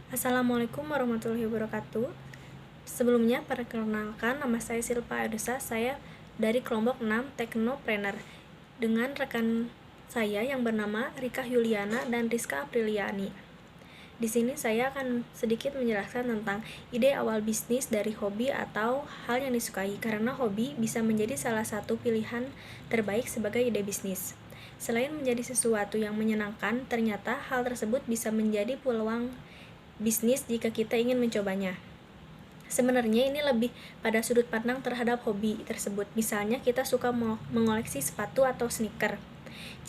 Assalamualaikum warahmatullahi wabarakatuh. Sebelumnya, perkenalkan nama saya Silpa Adusa, saya dari kelompok 6 Teknopreneur dengan rekan saya yang bernama Rika Yuliana dan Rizka Apriliani. Di sini saya akan sedikit menjelaskan tentang ide awal bisnis dari hobi atau hal yang disukai, karena hobi bisa menjadi salah satu pilihan terbaik sebagai ide bisnis. Selain menjadi sesuatu yang menyenangkan, ternyata hal tersebut bisa menjadi peluang bisnis jika kita ingin mencobanya. Sebenarnya ini lebih pada sudut pandang terhadap hobi tersebut. Misalnya kita suka mengoleksi sepatu atau sneaker.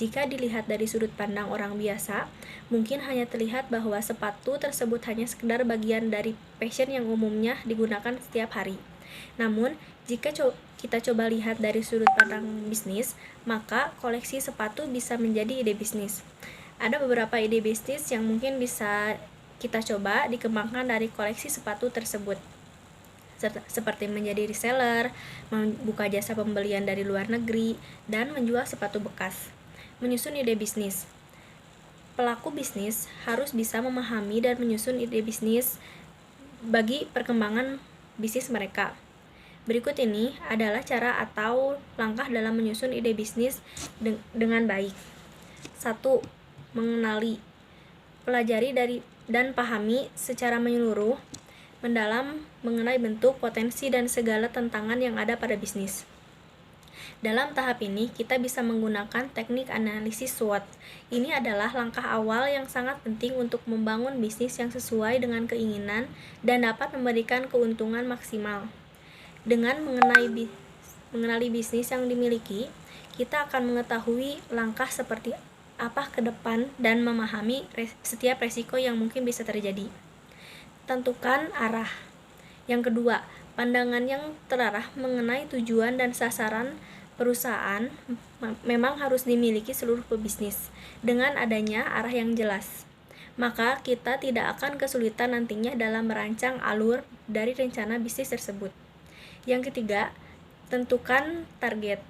Jika dilihat dari sudut pandang orang biasa, mungkin hanya terlihat bahwa sepatu tersebut hanya sekedar bagian dari passion yang umumnya digunakan setiap hari. Namun, jika kita coba lihat dari sudut pandang bisnis, maka koleksi sepatu bisa menjadi ide bisnis. Ada beberapa ide bisnis yang mungkin bisa kita coba dikembangkan dari koleksi sepatu tersebut, seperti menjadi reseller, membuka jasa pembelian dari luar negeri, dan menjual sepatu bekas. Menyusun ide bisnis. Pelaku bisnis harus bisa memahami dan menyusun ide bisnis bagi perkembangan bisnis mereka. Berikut ini adalah cara atau langkah dalam menyusun ide bisnis dengan baik. 1. Mengenali. Pelajari dan pahami secara menyeluruh, mendalam mengenai bentuk, potensi, dan segala tantangan yang ada pada bisnis. Dalam tahap ini, kita bisa menggunakan teknik analisis SWOT. Ini adalah langkah awal yang sangat penting untuk membangun bisnis yang sesuai dengan keinginan dan dapat memberikan keuntungan maksimal. Dengan mengenali bisnis yang dimiliki, kita akan mengetahui langkah seperti apa ke depan dan memahami setiap resiko yang mungkin bisa terjadi. Tentukan arah. Yang kedua, pandangan yang terarah mengenai tujuan dan sasaran perusahaan memang harus dimiliki seluruh pebisnis. Dengan adanya arah yang jelas, maka kita tidak akan kesulitan nantinya dalam merancang alur dari rencana bisnis tersebut. Yang ketiga, tentukan target.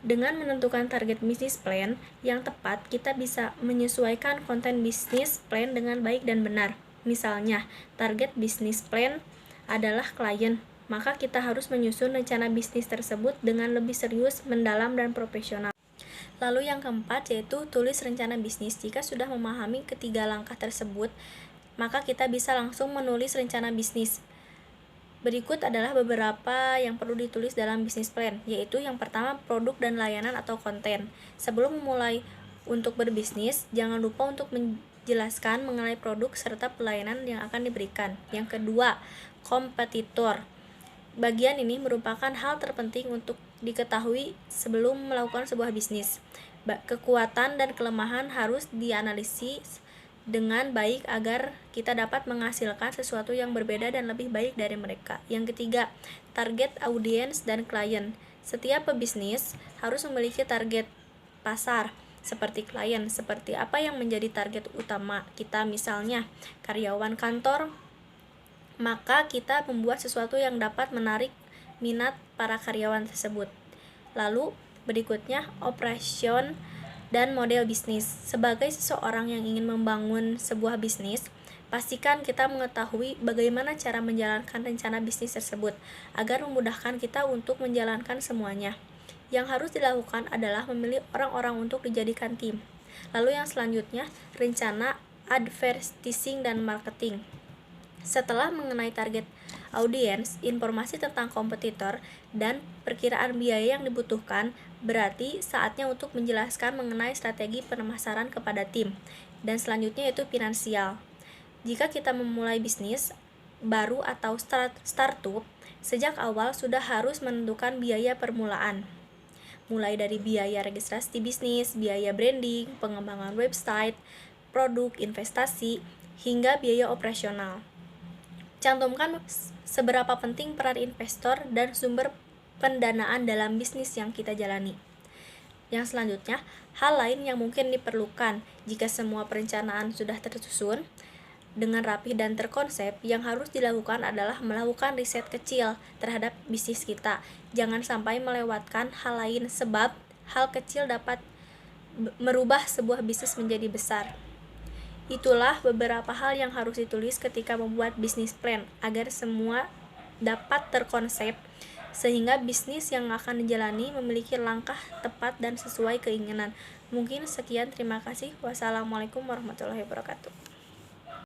Dengan menentukan target bisnis plan yang tepat, kita bisa menyesuaikan konten bisnis plan dengan baik dan benar. Misalnya, target bisnis plan adalah klien, maka kita harus menyusun rencana bisnis tersebut dengan lebih serius, mendalam, dan profesional. Lalu yang keempat yaitu tulis rencana bisnis. Jika sudah memahami ketiga langkah tersebut, maka kita bisa langsung menulis rencana bisnis. Berikut adalah beberapa yang perlu ditulis dalam bisnis plan, yaitu yang pertama, produk dan layanan atau konten. Sebelum memulai untuk berbisnis, jangan lupa untuk menjelaskan mengenai produk serta pelayanan yang akan diberikan. Yang kedua, kompetitor. Bagian ini merupakan hal terpenting untuk diketahui sebelum melakukan sebuah bisnis. Kekuatan dan kelemahan harus dianalisis dengan baik agar kita dapat menghasilkan sesuatu yang berbeda dan lebih baik dari mereka. Yang ketiga, target audiens dan klien. Setiap pebisnis harus memiliki target pasar seperti klien, seperti apa yang menjadi target utama kita, misalnya karyawan kantor, maka kita membuat sesuatu yang dapat menarik minat para karyawan tersebut. Lalu berikutnya, operation dan model bisnis. Sebagai seseorang yang ingin membangun sebuah bisnis, pastikan kita mengetahui bagaimana cara menjalankan rencana bisnis tersebut agar memudahkan kita untuk menjalankan semuanya. Yang harus dilakukan adalah memilih orang-orang untuk dijadikan tim. Lalu yang selanjutnya, rencana advertising dan marketing. Setelah mengenai target audiens, informasi tentang kompetitor, dan perkiraan biaya yang dibutuhkan, berarti saatnya untuk menjelaskan mengenai strategi pemasaran kepada tim. Dan selanjutnya yaitu finansial. Jika kita memulai bisnis baru atau startup, sejak awal sudah harus menentukan biaya permulaan. Mulai dari biaya registrasi bisnis, biaya branding, pengembangan website, produk, investasi, hingga biaya operasional. Cantumkan seberapa penting peran investor dan sumber pendanaan dalam bisnis yang kita jalani. Yang selanjutnya, hal lain yang mungkin diperlukan jika semua perencanaan sudah tersusun dengan rapi dan terkonsep, yang harus dilakukan adalah melakukan riset kecil terhadap bisnis kita. Jangan sampai melewatkan hal lain, sebab hal kecil dapat merubah sebuah bisnis menjadi besar. Itulah beberapa hal yang harus ditulis ketika membuat bisnis plan agar semua dapat terkonsep sehingga bisnis yang akan dijalani memiliki langkah tepat dan sesuai keinginan. Mungkin sekian, terima kasih. Wassalamualaikum warahmatullahi wabarakatuh.